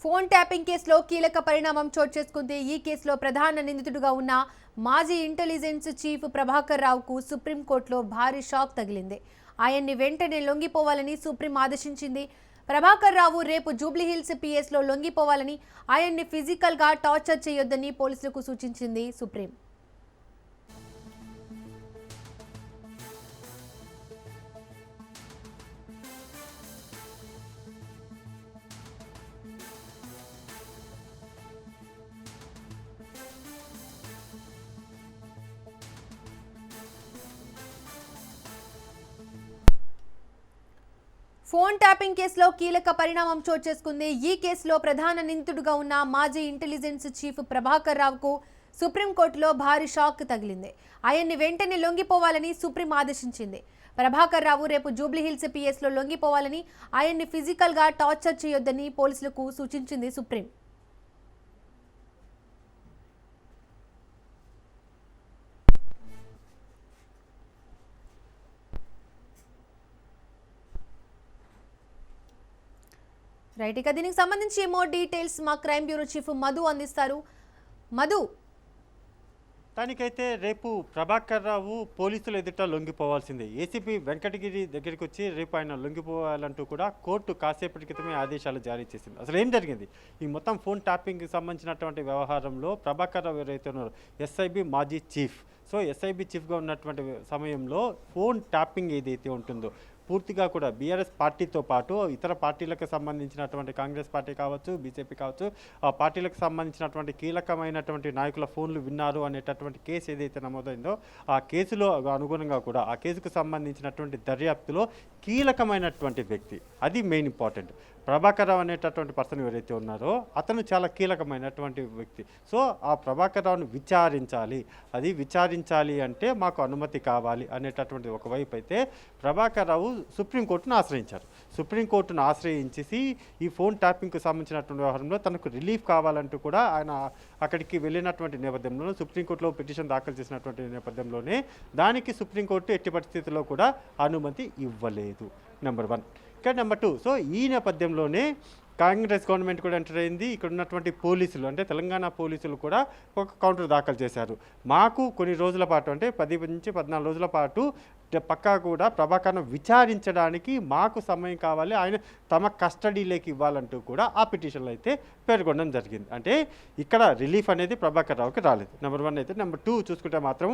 Phone tapping కేసులో కీలక పరిణామం చోటు చేసుకుంది. ఈ కేసులో ప్రధాన నిందితుడిగా ఉన్న మాజీ ఇంటెలిజెన్స్ చీఫ్ ప్రభాకర్ రావుకు సుప్రీంకోర్టులో భారీ షాక్ తగిలింది. ఆయన్ని వెంటనే లొంగిపోవాలని సుప్రీం ఆదేశించింది. ప్రభాకర్ రావు రేపు జూబ్లీహిల్స్ పిఎస్లో లొంగిపోవాలని, ఆయన్ని ఫిజికల్గా టార్చర్ చేయొద్దని పోలీసులకు సూచించింది సుప్రీం. ఫోన్ ట్యాపింగ్ కేసులో కీలక పరిణామం చోటు చేసుకుంది. ఈ కేసులో ప్రధాన నిందితుడిగా ఉన్న మాజీ ఇంటెలిజెన్స్ చీఫ్ ప్రభాకర్ రావుకు సుప్రీంకోర్టులో భారీ షాక్ తగిలింది. ఆయన్ని వెంటనే లొంగిపోవాలని సుప్రీం ఆదేశించింది. ప్రభాకర్ రావు రేపు జూబ్లీహిల్స్ పిఎస్లో లొంగిపోవాలని, ఆయన్ని ఫిజికల్గా టార్చర్ చేయొద్దని పోలీసులకు సూచించింది సుప్రీం. రైట్, ఇక దీనికి సంబంధించి మోర్ డీటెయిల్స్ మా క్రైమ్ బ్యూరో చీఫ్ మధు అందిస్తారు. మధు, దానికైతే రేపు ప్రభాకర్ రావు పోలీసులు ఎదుట లొంగిపోవాల్సిందే. ఏసీపీ వెంకటగిరి దగ్గరికి వచ్చి రేపు ఆయన లొంగిపోవాలంటూ కూడా కోర్టు కాసేపటి క్రితమే ఆదేశాలు జారీ చేసింది. అసలు ఏం జరిగింది? ఈ మొత్తం ఫోన్ ట్యాపింగ్కి సంబంధించినటువంటి వ్యవహారంలో ప్రభాకర్ రావు ఎవరైతే ఉన్నారో ఎస్ఐబి మాజీ చీఫ్, సో ఎస్ఐబి చీఫ్గా ఉన్నటువంటి సమయంలో ఫోన్ ట్యాపింగ్ ఏదైతే ఉంటుందో పూర్తిగా కూడా బీఆర్ఎస్ పార్టీతో పాటు ఇతర పార్టీలకు సంబంధించినటువంటి కాంగ్రెస్ పార్టీ కావచ్చు, బీజేపీ కావచ్చు, ఆ పార్టీలకు సంబంధించినటువంటి కీలకమైనటువంటి నాయకుల ఫోన్లు విన్నారు అనేటటువంటి కేసు ఏదైతే నమోదైందో ఆ కేసులో అనుగుణంగా కూడా ఆ కేసుకు సంబంధించినటువంటి దర్యాప్తులో కీలకమైనటువంటి వ్యక్తి, అది మెయిన్ ఇంపార్టెంట్. ప్రభాకర్ రావు అనేటటువంటి పర్సన్ ఎవరైతే ఉన్నారో అతను చాలా కీలకమైనటువంటి వ్యక్తి. సో ఆ ప్రభాకర్ రావును అది విచారించాలి అంటే మాకు అనుమతి కావాలి అనేటటువంటి ఒకవైపు అయితే ప్రభాకర్ రావు సుప్రీంకోర్టును ఆశ్రయించారు. సుప్రీంకోర్టును ఆశ్రయించేసి ఈ ఫోన్ ట్యాపింగ్కి సంబంధించినటువంటి వ్యవహారంలో తనకు రిలీఫ్ కావాలంటూ కూడా ఆయన అక్కడికి వెళ్ళినటువంటి నేపథ్యంలో సుప్రీంకోర్టులో పిటిషన్ దాఖలు చేసినటువంటి నేపథ్యంలోనే దానికి సుప్రీంకోర్టు ఎట్టి పరిస్థితుల్లో కూడా అనుమతి ఇవ్వలేదు. నెంబర్ 1. ఇంకా నెంబర్ 2, సో ఈ నేపథ్యంలోనే కాంగ్రెస్ గవర్నమెంట్ కూడా ఎంటర్ అయింది. ఇక్కడ ఉన్నటువంటి పోలీసులు అంటే తెలంగాణ పోలీసులు కూడా ఒక కౌంటర్ దాఖలు చేశారు. మాకు కొన్ని రోజుల పాటు అంటే 10 నుంచి 14 రోజుల పాటు పక్కా కూడా ప్రభాకర్ను విచారించడానికి మాకు సమయం కావాలి, ఆయన తమ కస్టడీలోకి ఇవ్వాలంటూ కూడా ఆ పిటిషన్లు అయితే పేర్కొనడం జరిగింది. అంటే ఇక్కడ రిలీఫ్ అనేది ప్రభాకర్ రావుకి రాలేదు. నెంబర్ 1 అయితే. నెంబర్ 2 చూసుకుంటే మాత్రం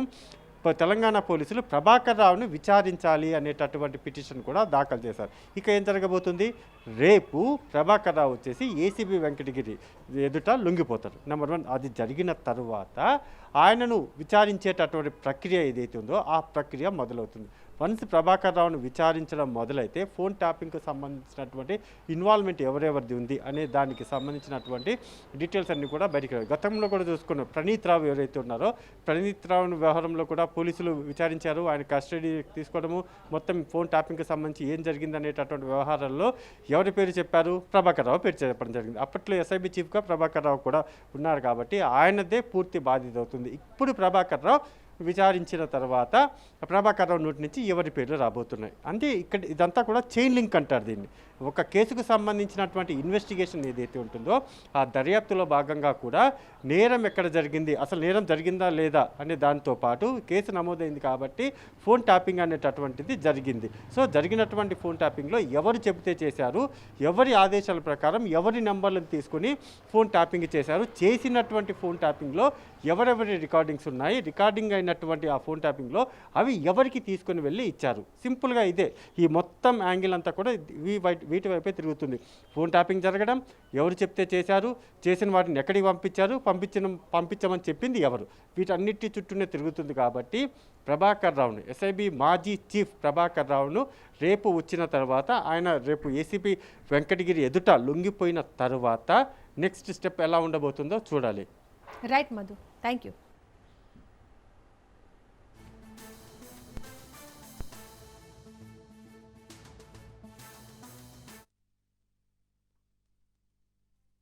తెలంగాణ పోలీసులు ప్రభాకర్ రావును విచారించాలి అనేటటువంటి పిటిషన్ కూడా దాఖలు చేశారు. ఇక ఏం జరగబోతుంది? రేపు ప్రభాకర్ రావు వచ్చేసి ఏసీబీ వెంకటగిరి ఎదుట లొంగిపోతారు. నెంబర్ 1. అది జరిగిన తరువాత ఆయనను విచారించేటటువంటి ప్రక్రియ ఏదైతే ఉందో ఆ ప్రక్రియ మొదలవుతుంది. వన్స్ ప్రభాకర్ రావును విచారించడం మొదలైతే ఫోన్ ట్యాపింగ్కి సంబంధించినటువంటి ఇన్వాల్వ్మెంట్ ఎవరెవరిది ఉంది అనే దానికి సంబంధించినటువంటి డీటెయిల్స్ అన్నీ కూడా బయటికి రావు. గతంలో కూడా చూసుకున్నాం, ప్రణీత్ రావు ఎవరైతే ఉన్నారో ప్రణీత్ రావు వ్యవహారంలో కూడా పోలీసులు విచారించారు. ఆయన కస్టడీ తీసుకోవడము, మొత్తం ఫోన్ ట్యాపింగ్కి సంబంధించి ఏం జరిగింది అనేటటువంటి వ్యవహారాల్లో ఎవరి పేరు చెప్పారు? ప్రభాకర్ రావు పేరు చెప్పడం జరిగింది. అప్పట్లో ఎస్ఐబి చీఫ్గా ప్రభాకర్ రావు కూడా ఉన్నారు కాబట్టి ఆయనదే పూర్తి బాధ్యత అవుతుంది. ఇప్పుడు ప్రభాకర్ రావు విచారించిన తర్వాత ప్రభాకర్ రావు నోటి నుంచి ఎవరి పేర్లు రాబోతున్నాయి అంటే ఇక్కడ ఇదంతా కూడా చైన్ లింక్ అంటారు దీన్ని. ఒక కేసుకు సంబంధించినటువంటి ఇన్వెస్టిగేషన్ ఏదైతే ఉంటుందో ఆ దర్యాప్తులో భాగంగా కూడా నేరం ఎక్కడ జరిగింది, అసలు నేరం జరిగిందా లేదా అనే దాంతో పాటు కేసు నమోదైంది కాబట్టి ఫోన్ ట్యాపింగ్ అనేటటువంటిది జరిగింది. సో జరిగినటువంటి ఫోన్ ట్యాపింగ్లో ఎవరు చెబితే చేశారు, ఎవరి ఆదేశాల ప్రకారం ఎవరి నెంబర్లను తీసుకుని ఫోన్ ట్యాపింగ్ చేశారు, చేసినటువంటి ఫోన్ ట్యాపింగ్లో ఎవరెవరి రికార్డింగ్స్ ఉన్నాయి, రికార్డింగ్ అయినటువంటి ఆ ఫోన్ ట్యాపింగ్లో అవి ఎవరికి తీసుకొని వెళ్ళి ఇచ్చారు. సింపుల్గా ఇదే ఈ మొత్తం యాంగిల్ అంతా కూడా వీటి వైపే తిరుగుతుంది. ఫోన్ ట్యాపింగ్ జరగడం, ఎవరు చెప్తే చేశారు, చేసిన వాటిని ఎక్కడికి పంపించారు, పంపించమని చెప్పింది ఎవరు, వీటన్నిటి చుట్టూనే తిరుగుతుంది. కాబట్టి ప్రభాకర్ రావును, ఎస్ఐబి మాజీ చీఫ్ ప్రభాకర్ రావును రేపు వచ్చిన తర్వాత ఆయన రేపు ఏసీపీ వెంకటగిరి ఎదుట లొంగిపోయిన తర్వాత నెక్స్ట్ స్టెప్ ఎలా ఉండబోతుందో చూడాలి. Right Madhu, thank you.